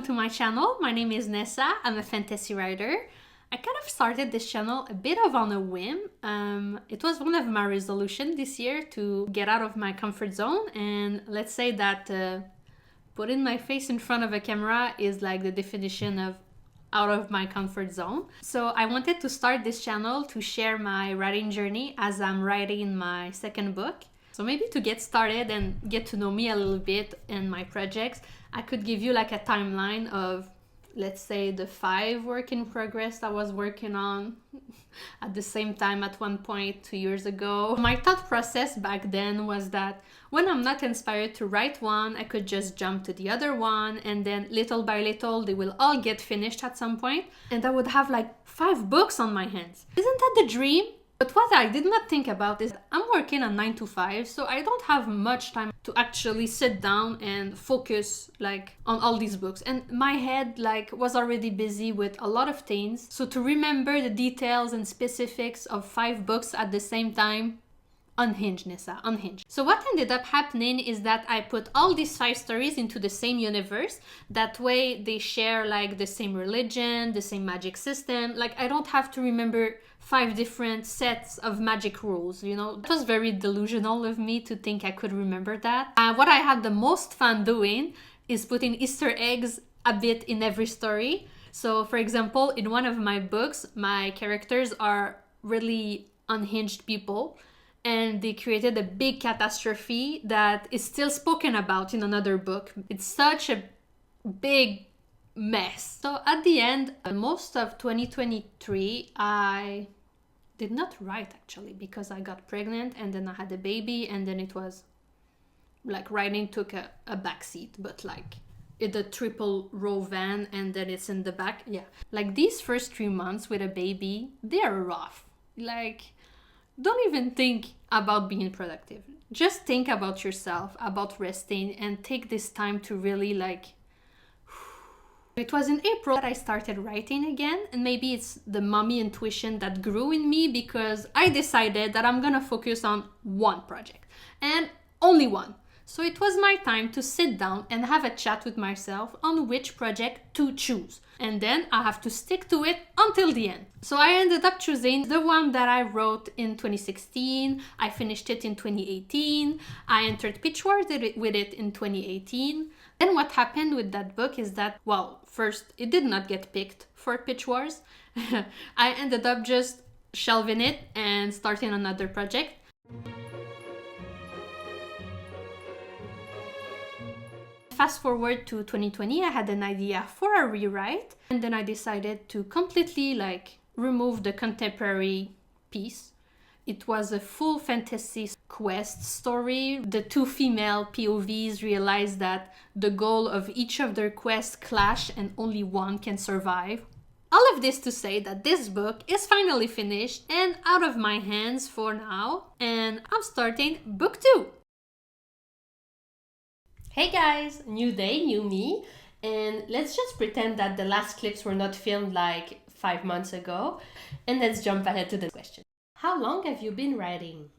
to my channel. My name is Nessa. I'm a fantasy writer. I kind of started this channel a bit of on a whim. It was one of my resolutions this year to get out of my comfort zone, and let's say that putting my face in front of a camera is like the definition of out of my comfort zone. So I wanted to start this channel to share my writing journey as I'm writing my second book. So maybe to get started and get to know me a little bit and my projects, I could give you like a timeline of, let's say, the 5 work in progress I was working on at the same time at one point 2 years ago. My thought process back then was that when I'm not inspired to write one, I could just jump to the other one, and then little by little they will all get finished at some point, and I would have like 5 books on my hands. Isn't that the dream? But what I did not think about is I'm working a 9 to 5, so I don't have much time to actually sit down and focus like on all these books. And my head like was already busy with a lot of things. So to remember the details and specifics of 5 books at the same time, unhinged, Nessa, unhinged. So what ended up happening is that I put all these 5 stories into the same universe. That way they share like the same religion, the same magic system. Like I don't have to remember 5 different sets of magic rules, you know. It was very delusional of me to think I could remember that. What I had the most fun doing is putting Easter eggs a bit in every story. So for example, in one of my books, my characters are really unhinged people, and they created a big catastrophe that is still spoken about in another book. It's such a big mess. So at the end, most of 2023, I did not write actually because I got pregnant and then I had a baby, and then it was like writing took a backseat, but like in the triple row van, and then it's in the back. Yeah, like these first 3 months with a baby, they are rough. Like, don't even think about being productive. Just think about yourself, about resting, and take this time to really like... It was in April that I started writing again, and maybe it's the mommy intuition that grew in me because I decided that I'm gonna focus on one project, and only one. So it was my time to sit down and have a chat with myself on which project to choose. And then I have to stick to it until the end. So I ended up choosing the one that I wrote in 2016. I finished it in 2018. I entered pitch wars with it in 2018. Then what happened with that book is that, well, first, it did not get picked for pitch wars. I ended up just shelving it and starting another project. Fast forward to 2020, I had an idea for a rewrite, and then I decided to completely like remove the contemporary piece. It was a full fantasy quest story. The 2 female POVs realized that the goal of each of their quests clash and only one can survive. All of this to say that this book is finally finished and out of my hands for now, and I'm starting book 2. Hey guys, new day, new me, and let's just pretend that the last clips were not filmed like 5 months ago, and let's jump ahead to the question. How long have you been writing?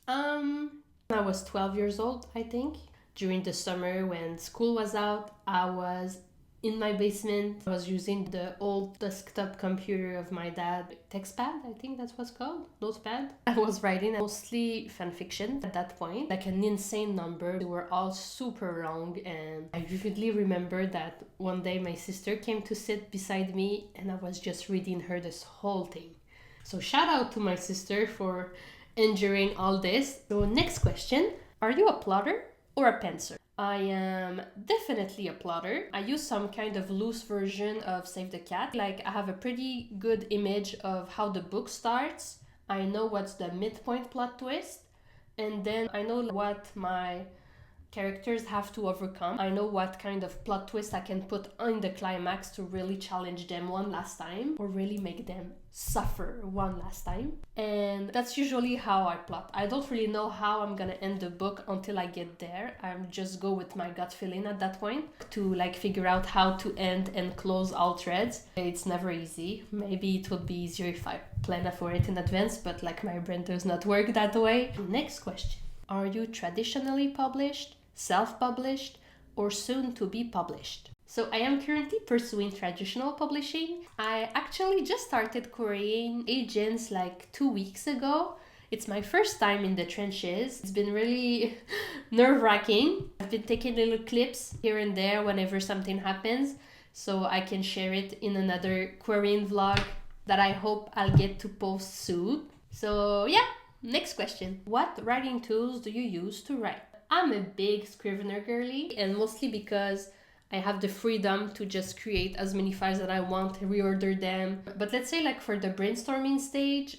I was 12 years old, I think. During the summer when school was out, I was in my basement. I was using the old desktop computer of my dad, TextPad, I think that's what's called, Notepad. I was writing mostly fanfiction at that point, like an insane number. They were all super long, and I vividly remember that one day my sister came to sit beside me and I was just reading her this whole thing. So shout out to my sister for enduring all this. So next question, are you a plotter or a pantser? I am definitely a plotter. I use some kind of loose version of Save the Cat. Like I have a pretty good image of how the book starts. I know what's the midpoint plot twist, and then I know what my characters have to overcome. I know what kind of plot twist I can put in the climax to really challenge them one last time, or really make them suffer one last time. And that's usually how I plot. I don't really know how I'm gonna end the book until I get there. I just go with my gut feeling at that point to like figure out how to end and close all threads. It's never easy. Maybe it would be easier if I plan for it in advance, but like my brain does not work that way. Next question. Are you traditionally published, self-published, or soon to be published. So I am currently pursuing traditional publishing. I actually just started querying agents like 2 weeks ago. It's my first time in the trenches. It's been really nerve-wracking. I've been taking little clips here and there whenever something happens, so I can share it in another querying vlog that I hope I'll get to post soon. So yeah, next question. What writing tools do you use to write? I'm a big Scrivener girly, and mostly because I have the freedom to just create as many files that I want, reorder them. But let's say like for the brainstorming stage,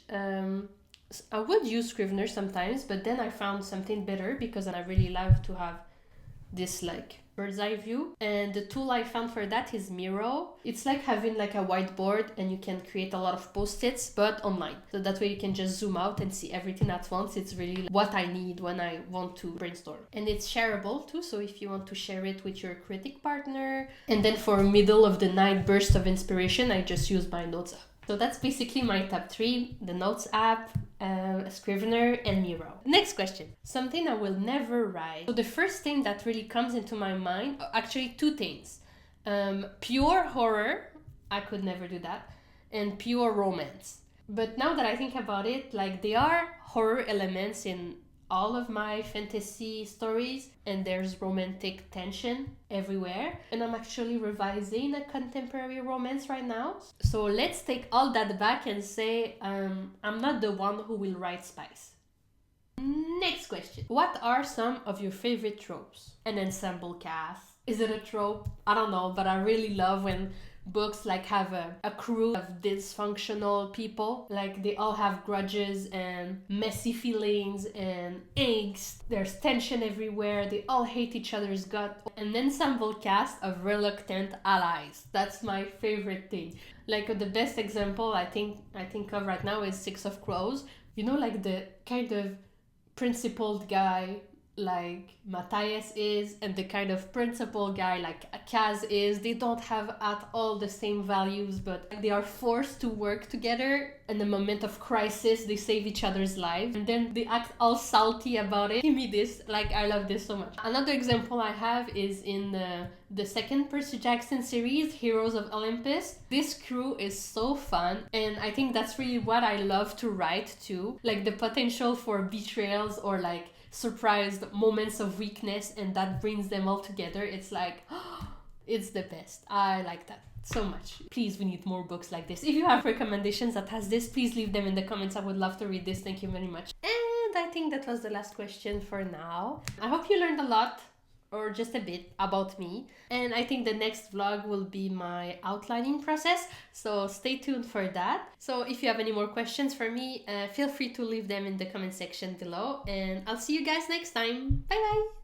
I would use Scrivener sometimes, but then I found something better because I really love to have this like bird's eye view. And the tool I found for that is Miro. It's like having like a whiteboard and you can create a lot of post-its, but online. So that way you can just zoom out and see everything at once. It's really what I need when I want to brainstorm. And it's shareable too, so if you want to share it with your critic partner. And then for middle of the night burst of inspiration, I just use my notes app. So that's basically my top 3, the Notes app, Scrivener, and Miro. Next question. Something I will never write. So the first thing that really comes into my mind, actually 2 things. Pure horror, I could never do that, and pure romance. But now that I think about it, like there are horror elements in all of my fantasy stories, and there's romantic tension everywhere. And I'm actually revising a contemporary romance right now. So let's take all that back and say I'm not the one who will write spice. Next question. What are some of your favorite tropes? An ensemble cast. Is it a trope? I don't know, but I really love when books like have a crew of dysfunctional people, like they all have grudges and messy feelings and angst. There's tension everywhere. They all hate each other's gut. An ensemble cast of reluctant allies. That's my favorite thing. Like the best example I think of right now is Six of Crows. You know, like the kind of principled guy like Matthias is, and the kind of principal guy like Kaz is. They don't have at all the same values, but they are forced to work together. In the moment of crisis, they save each other's lives, and then they act all salty about it. Give me this. Like, I love this so much. Another example I have is in the second Percy Jackson series, Heroes of Olympus. This crew is so fun, and I think that's really what I love to write too. Like the potential for betrayals or like surprised moments of weakness, and that brings them all together. It's like, it's the best. I like that so much. Please, we need more books like this. If you have recommendations that has this, please leave them in the comments. I would love to read this. Thank you very much. And I think that was the last question for now. I hope you learned a lot, or just a bit, about me. And I think the next vlog will be my outlining process, so stay tuned for that. So if you have any more questions for me, feel free to leave them in the comment section below, and I'll see you guys next time. Bye bye!